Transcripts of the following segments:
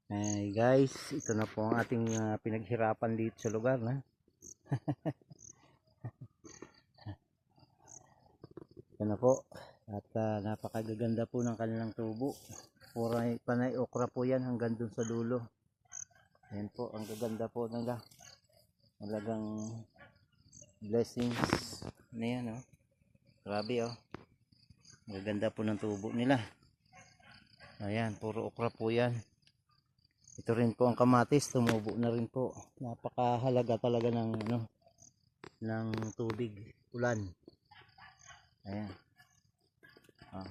Hey guys, ito na po ang ating pinaghirapan dito sa lugar na. Ito na po. At napakagaganda po ng kanilang tubo. Puro panay okra po yan hanggang dun sa dulo. Ayan po, ang gaganda po nila. Talagang blessings na yan, oh. Grabe, oh. Ang gaganda po ng tubo nila. Ayan, puro okra po yan. Ito rin po ang kamatis, tumubo na rin po. Napakahalaga talaga ng ng tubig, ulan. Ayan. Ah.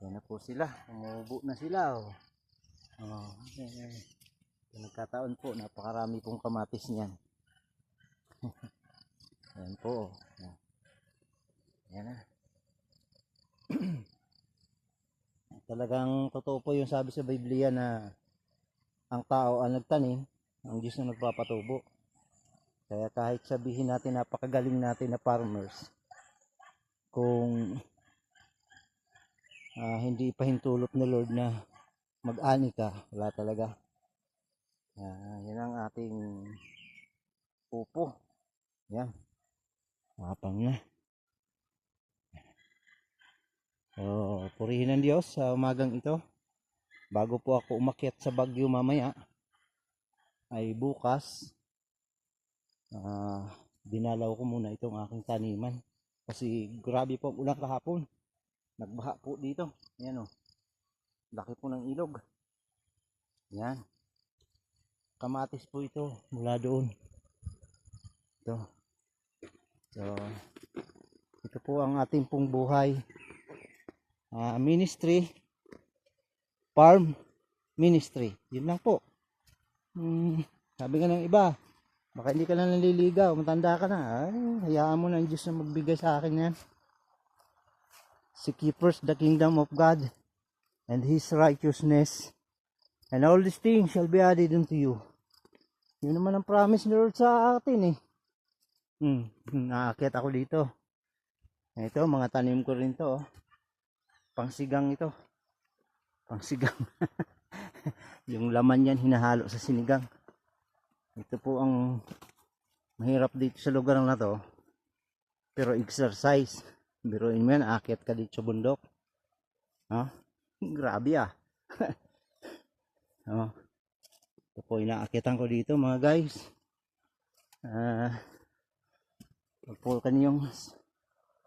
Ayan na po sila, tumubo na sila, oh. Oh, ayan. Nagkataon po, napakarami pong kamatis niyan. Ayan po, oh. Ayan na. Talagang totoo po yung sabi sa Biblia na ang tao ang nagtanim, ang Diyos na nagpapatubo. Kaya kahit sabihin natin napakagaling natin na farmers, kung hindi pahintulot ni Lord na mag-ani ka, wala talaga. Yan ang ating upo. Yan. Mapang na. So, purihin ng Diyos sa umagang ito. Bago po ako umakyat sa Baguio mamaya, ay bukas, dinalaw ko muna itong aking taniman. Kasi grabe po ang ulan kahapon. Nagbaha po dito. Ayan, oh. Laki po ng ilog. Yan. Kamatis po ito mula doon. Ito. So, ito po ang ating pong buhay. Ministry, farm ministry. Yun lang po. Sabi nga ng iba, baka hindi ka na naliligaw, matanda ka na. Ay, hayaan mo na ang Diyos na magbigay sa akin yan. Seek ye first the kingdom of God and His righteousness, and all these things shall be added unto you. Yun naman ang promise ni Lord sa atin, eh. Naakyat ako dito. Ito, mga tanim ko rin to, oh. Pangsigang ito. Pangsigang. Yung laman yan hinahalo sa sinigang. Ito po ang mahirap dito sa lugar na to. Pero exercise. Biruin mo yan, aakyat ka dito sa bundok. Grabe, ah. Ito po, inaakyatan ko dito mga guys. Huwag po kanyang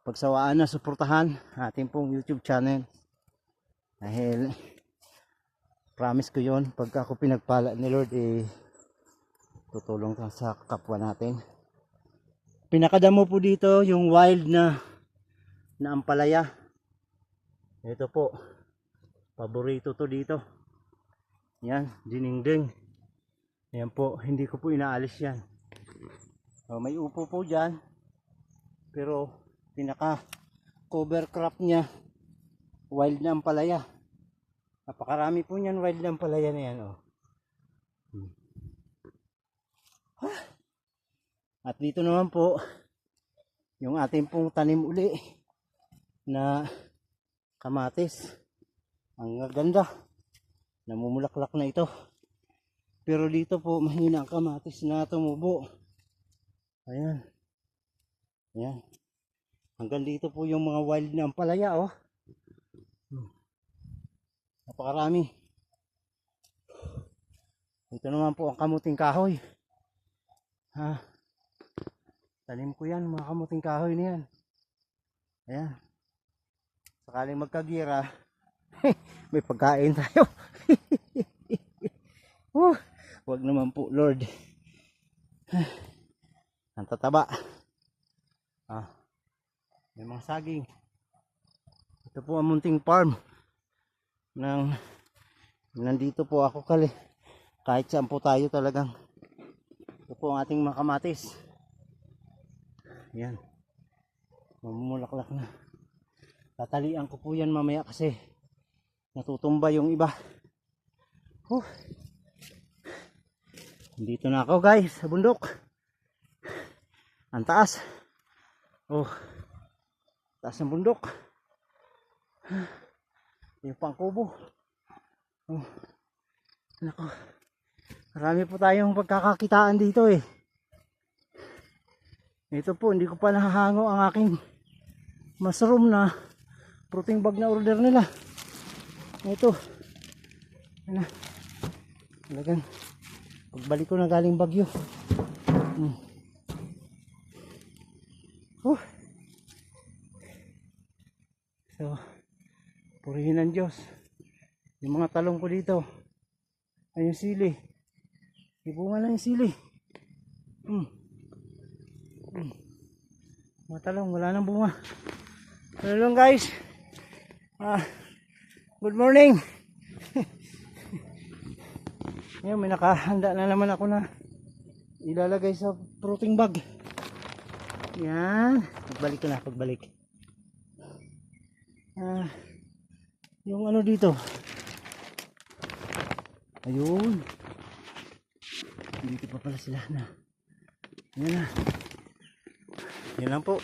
pagsawaan na suportahan ating pong YouTube channel. Dahil promise ko yon, pag ako pinagpala ni Lord, tutulong sa kapwa natin. Pinakadamo po dito yung wild na ampalaya. Ito po, paborito to dito. Yan, diningding. Yan po, hindi ko po inaalis yan. May upo po dyan, pero pinaka cover crop niya wild na ampalaya. Napakarami po niyan wild na ampalaya na yan, oh. At dito naman po yung ating pong tanim uli na kamatis. Ang ganda, namumulaklak na ito, pero dito po mahina ang kamatis na tumubo. Ayan, ayan, hanggang dito po yung mga wild na ampalaya, oh. Napakarami. Ito naman po ang kamuting kahoy. Tanim ko yan, mga kamuting kahoy na yan. Ayan. Sakaling magkagira, may pagkain tayo. Huwag naman po, Lord. Ang tataba. May mga saging. Ito po ang munting farm nandito po ako kahit saan po tayo talagang. Ito po ang ating mga kamatis. Yan, mamumulaklak na. Tatalian ko po yan mamaya kasi natutumba yung iba. Dito na ako guys sa bundok. Ang taas. Taas ng bundok. Yung pangkubo. Nako. Marami po tayong pagkakakitaan dito eh. Ito po, hindi ko pa nahahango ang aking mushroom na fruiting bag na order nila. Ito. Ano? Talagang pagbalik ko na galing Bagyo. So, purihin ng Diyos. Yung mga talong ko dito. Ay yung sili. Ibunga lang yung sili. Mga talong, wala nang bunga. Hello lang guys. Good morning. Ngayon may nakahanda na naman ako na ilalagay sa fruiting bag. Yan. Pagbalik ko na, pagbalik. Yung ano dito. Ayun. Dito pa pala sila na. Yan na. Yan lang po.